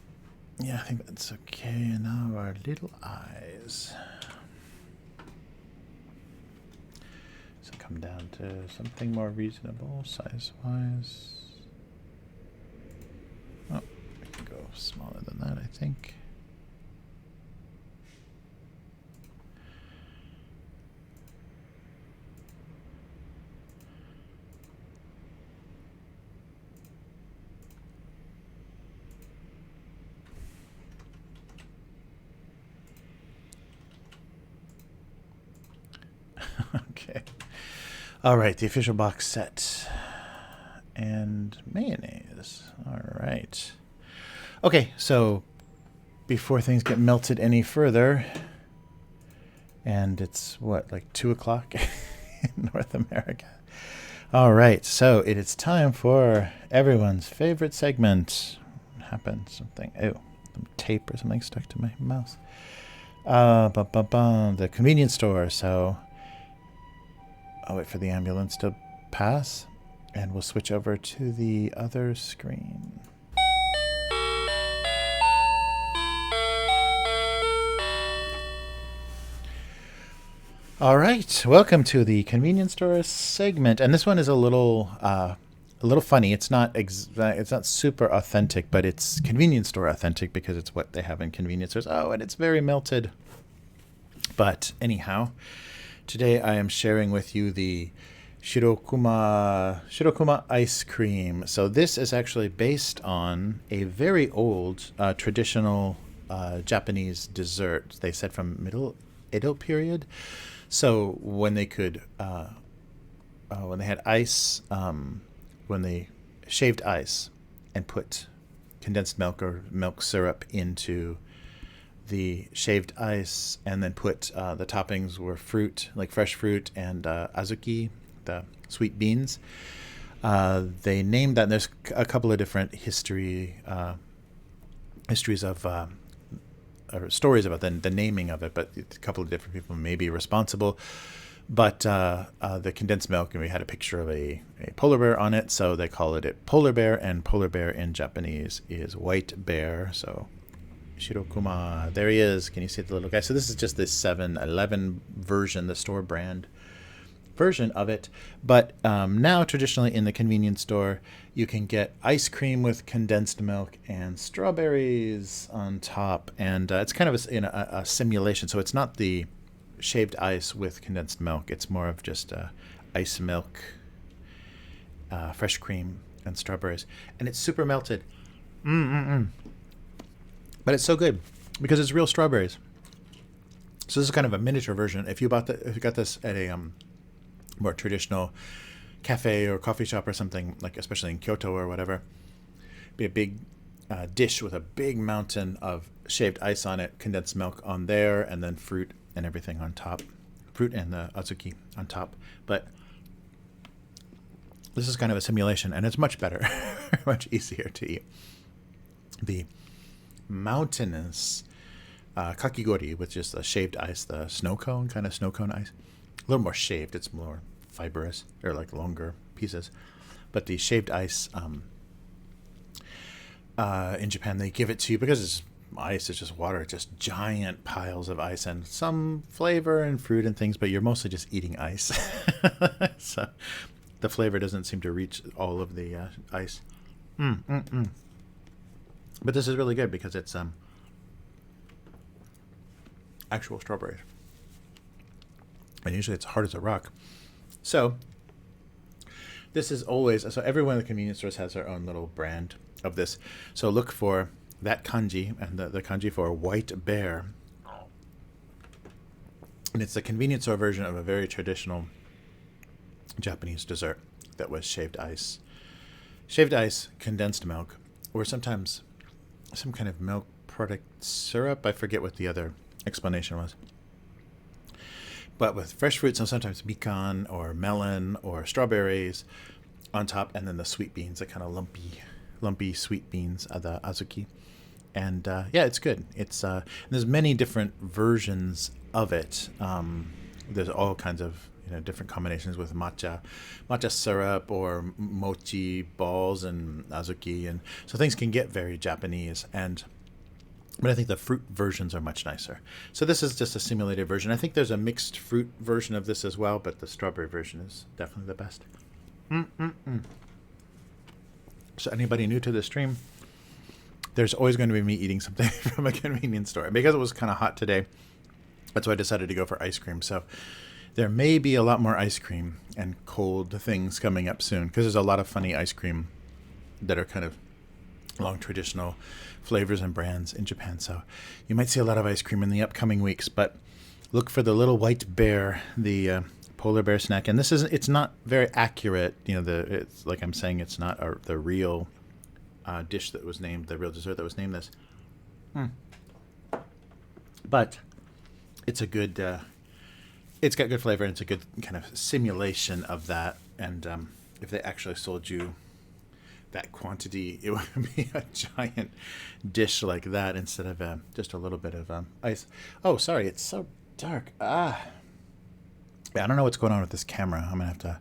Yeah, I think that's okay. And now our little eyes. So come down to something more reasonable size-wise. Oh, I can go smaller than that, I think. Okay. All right, the official box set. And mayonnaise. All right. Okay, so before things get melted any further, And it's what, like 2 o'clock in North America. All right, so it is time for everyone's favorite segment. What happened? Something. Oh, some tape or something stuck to my mouse. The convenience store. So I'll wait for the ambulance to pass, and we'll switch over to the other screen. All right, welcome to the convenience store segment, and this one is a little funny. It's not super authentic, but it's convenience store authentic because it's what they have in convenience stores. Oh, and it's very melted. But anyhow, today I am sharing with you the Shirokuma ice cream. So this is actually based on a very old traditional Japanese dessert. They said from Middle Edo period. So when they could, when they had ice, when they shaved ice and put condensed milk or milk syrup into the shaved ice, and then put the toppings were fruit, like fresh fruit, and azuki, the sweet beans. They named that. And there's a couple of different histories of or stories about the naming of it, but a couple of different people may be responsible. But the condensed milk, and we had a picture of a polar bear on it, so they call it polar bear, and polar bear in Japanese is white bear. So Shirokuma, there he is. Can you see the little guy? So this is just the 7-Eleven version, the store brand version of it. But now traditionally in the convenience store, you can get ice cream with condensed milk and strawberries on top, and it's kind of a simulation. So it's not the shaved ice with condensed milk. It's more of just ice milk, fresh cream, and strawberries, and it's super melted. But it's so good because it's real strawberries. So this is kind of a miniature version. If you got this at a more traditional cafe or coffee shop or something, like especially in Kyoto or whatever, be a big dish with a big mountain of shaved ice on it, condensed milk on there, and then fruit and everything on top, fruit and the azuki on top. But this is kind of a simulation, and it's much better, much easier to eat. The mountainous kakigori, which is the shaved ice, the snow cone ice. A little more shaved. It's more fibrous, or like longer pieces. But the shaved ice, in Japan, they give it to you because it's ice. It's just water. It's just giant piles of ice and some flavor and fruit and things. But you're mostly just eating ice. So the flavor doesn't seem to reach all of the ice. But this is really good because it's actual strawberries. And usually it's hard as a rock. So this is always, so every one of the convenience stores has their own little brand of this. So look for that kanji, and the kanji for white bear. And it's the convenience store version of a very traditional Japanese dessert that was shaved ice, condensed milk, or sometimes some kind of milk product syrup. I forget what the other explanation was. But with fresh fruits, and sometimes mikan or melon or strawberries on top, and then the sweet beans, the kind of lumpy sweet beans, the azuki. And yeah, it's good. There's many different versions of it. There's all kinds of different combinations with matcha syrup or mochi balls and azuki, and so things can get very Japanese. But I think the fruit versions are much nicer. So this is just a simulated version. I think there's a mixed fruit version of this as well, but the strawberry version is definitely the best. So anybody new to the stream, there's always going to be me eating something from a convenience store. And because it was kind of hot today, that's why I decided to go for ice cream. So there may be a lot more ice cream and cold things coming up soon, because there's a lot of funny ice cream that are kind of long traditional flavors and brands in Japan. So you might see a lot of ice cream in the upcoming weeks, but look for the little white bear, the polar bear snack. And it's not very accurate. It's like I'm saying, it's not the real dish that was named, the real dessert that was named this. But it's a good it's got good flavor, and it's a good kind of simulation of that. And if they actually sold you that quantity, it would be a giant dish like that instead of just a little bit of ice. Oh, sorry, it's so dark. Yeah, I don't know what's going on with this camera. I'm gonna have to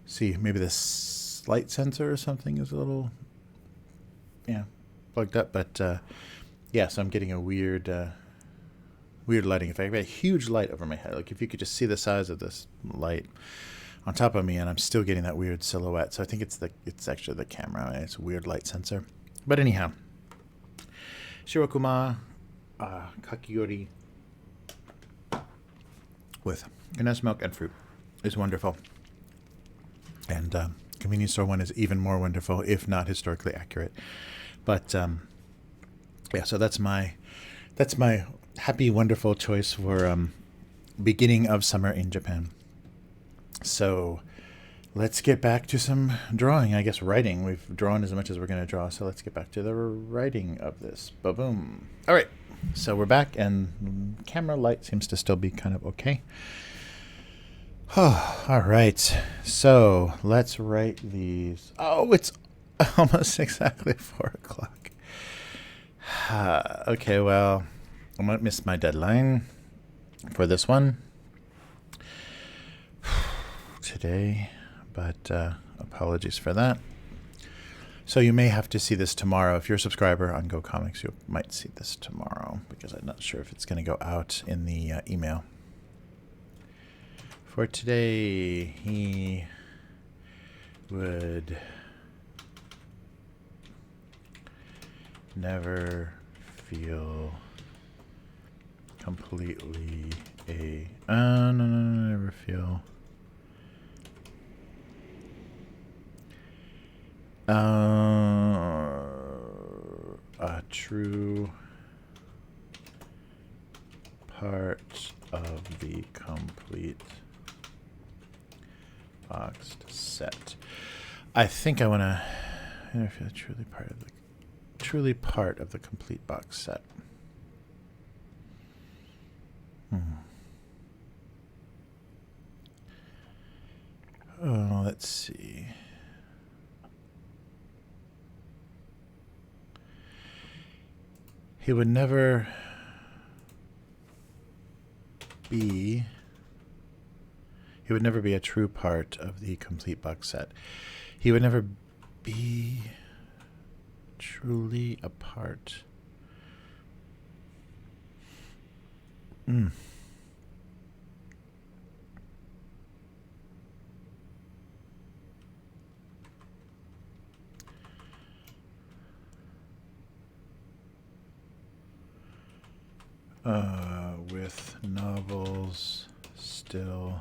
see. Maybe this light sensor or something is a little, plugged up. But yeah, so I'm getting a weird lighting effect. I have a huge light over my head. Like if you could just see the size of this light on top of me, and I'm still getting that weird silhouette. So I think it's actually the camera. It's a weird light sensor. But anyhow, shirokuma kakigori with condensed milk and fruit is wonderful. And convenience store one is even more wonderful, if not historically accurate. But yeah, so that's my happy, wonderful choice for beginning of summer in Japan. So let's get back to some drawing. I guess writing. We've drawn as much as we're going to draw, so let's get back to the writing of this. Ba-boom. All right, so we're back, and camera light seems to still be kind of okay. Oh, all right, so let's write these. Oh, it's almost exactly 4 o'clock. Okay, well, I might miss my deadline for this one today, but apologies for that. So you may have to see this tomorrow. If you're a subscriber on Go Comics, you might see this tomorrow, because I'm not sure if it's going to go out in the email. For today, he would never feel completely never feel a true part of the complete boxed set. I think I want to feel truly part of the complete box set. Oh, let's see. He would never be a true part of the complete box set. He would never be truly a part. With novels still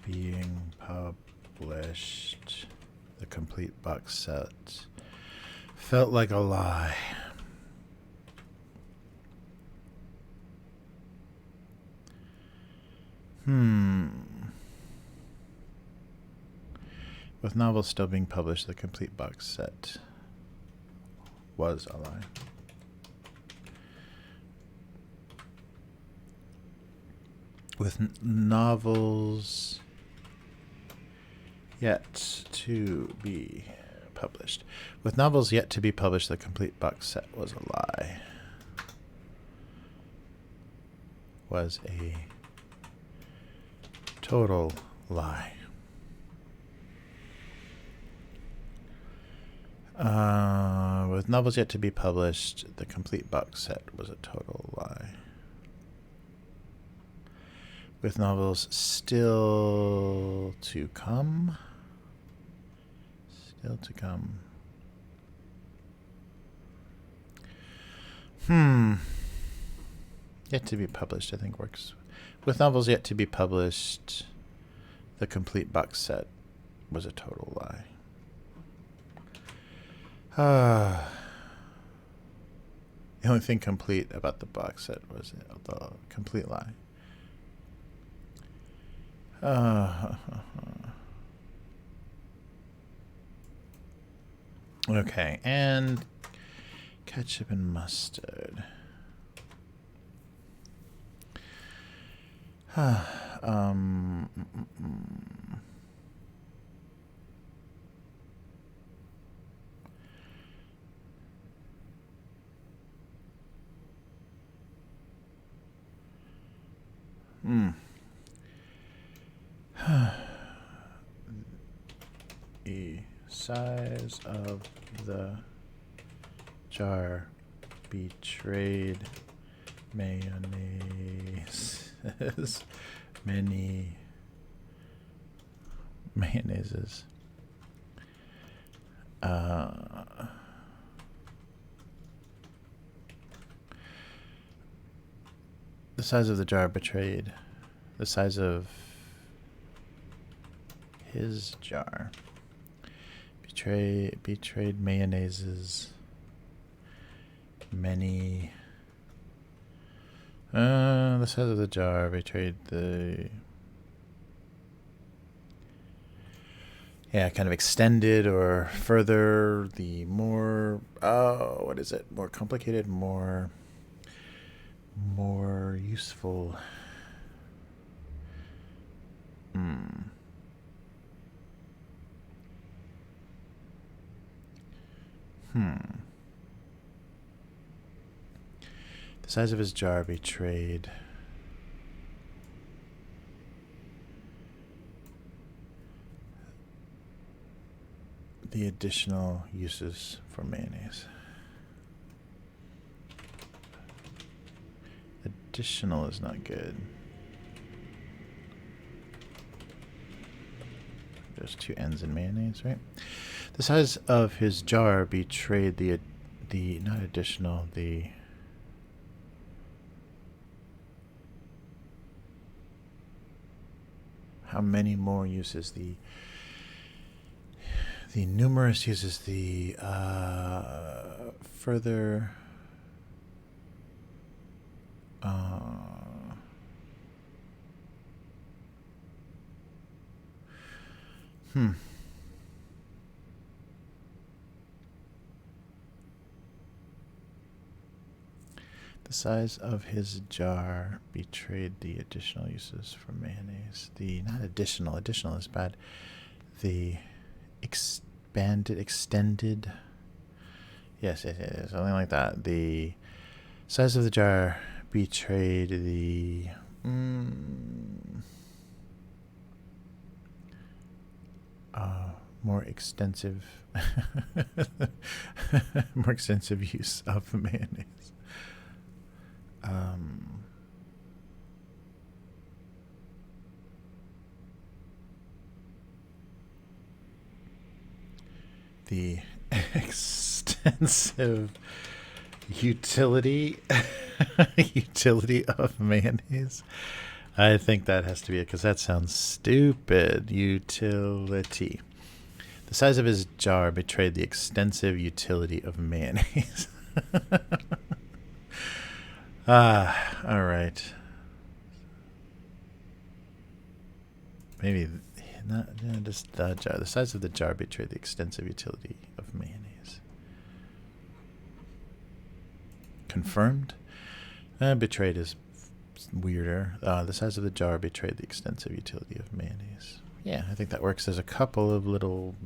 being published, the complete box set felt like a lie. With novels still being published, the complete box set was a lie. With novels yet to be published. With novels yet to be published, the complete box set was a lie. Was a total lie. With novels yet to be published, the complete box set was a total lie. With novels still to come. Still to come. Yet to be published, I think works. With novels yet to be published, the complete box set was a total lie. The only thing complete about the box set was the complete lie. Okay, and ketchup and mustard. um, The size of the jar betrayed mayonnaise. Many mayonnaises. The size of the jar betrayed the size of his jar. Betrayed mayonnaises. Many. The size of the jar betrayed the. Yeah, kind of extended or further the more. Oh, what is it? More complicated, more useful. The size of his jar betrayed the additional uses for mayonnaise. Additional is not good. There's two N's in mayonnaise, right? The size of his jar betrayed the not additional, the how many more uses, the numerous uses, the further The size of his jar betrayed the additional uses for mayonnaise. The not additional is bad. The extended. Yes, something like that. The size of the jar betrayed the more extensive use of mayonnaise. The extensive utility of mayonnaise. I think that has to be it because that sounds stupid. Utility. The size of his jar betrayed the extensive utility of mayonnaise. All right. Maybe not just the jar. The size of the jar betrayed the extensive utility of mayonnaise. Confirmed. Betrayed is weirder. The size of the jar betrayed the extensive utility of mayonnaise. Yeah, I think that works. There's a couple of little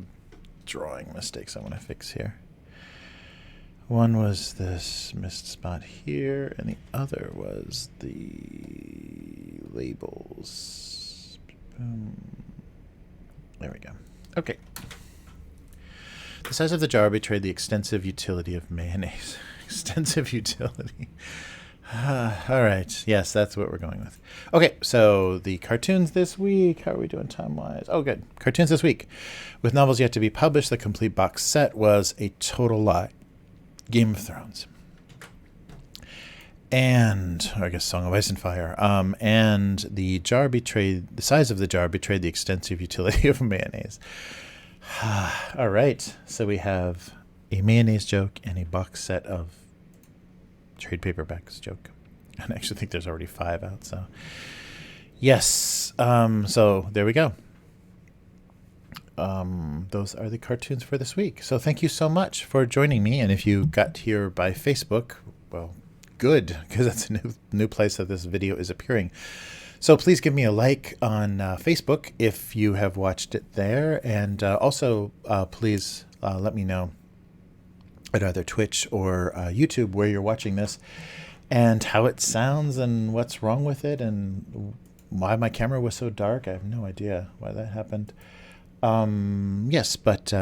drawing mistakes I want to fix here. One was this missed spot here, and the other was the labels. There we go. Okay. The size of the jar betrayed the extensive utility of mayonnaise. Extensive utility. All right. Yes, that's what we're going with. Okay, so the cartoons this week. How are we doing time-wise? Oh, good. Cartoons this week. With novels yet to be published, the complete box set was A Total Lie. Game of Thrones. And, or I guess Song of Ice and Fire. And the size of the jar betrayed the extensive utility of mayonnaise. All right. So we have a mayonnaise joke and a box set of trade paperbacks joke. And I actually think there's already 5 out. So, yes. So there we go. Those are the cartoons for this week. So thank you so much for joining me. And if you got here by Facebook, well, good, because that's a new place that this video is appearing. So please give me a like on Facebook if you have watched it there. And also please let me know at either Twitch or YouTube where you're watching this and how it sounds and what's wrong with it and why my camera was so dark. I have no idea why that happened. Yes, but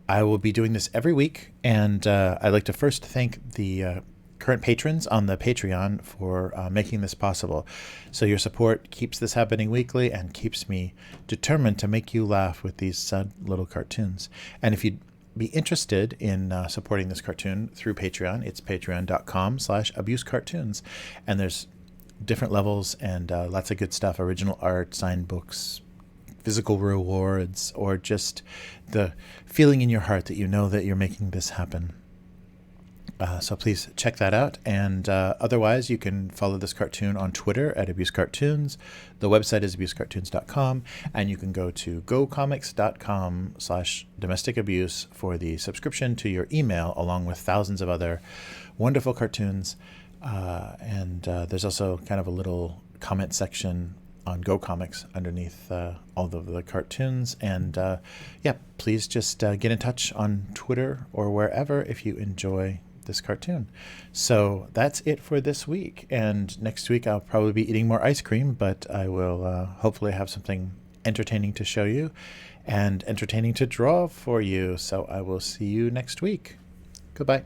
I will be doing this every week. And I'd like to first thank the current patrons on the Patreon for making this possible. So your support keeps this happening weekly and keeps me determined to make you laugh with these sad little cartoons. And if you'd be interested in supporting this cartoon through Patreon, it's patreon.com/abusecartoons. And there's different levels and lots of good stuff, original art, signed books, physical rewards, or just the feeling in your heart that you know that you're making this happen. So please check that out. And otherwise, you can follow this cartoon on Twitter at abusecartoons. The website is abusecartoons.com. And you can go to gocomics.com/domesticabuse for the subscription to your email, along with thousands of other wonderful cartoons. And there's also kind of a little comment section on Go Comics underneath all of the cartoons. And yeah, please just get in touch on Twitter or wherever if you enjoy this cartoon. So that's it for this week. And next week I'll probably be eating more ice cream, but I will hopefully have something entertaining to show you and entertaining to draw for you. So I will see you next week. Goodbye.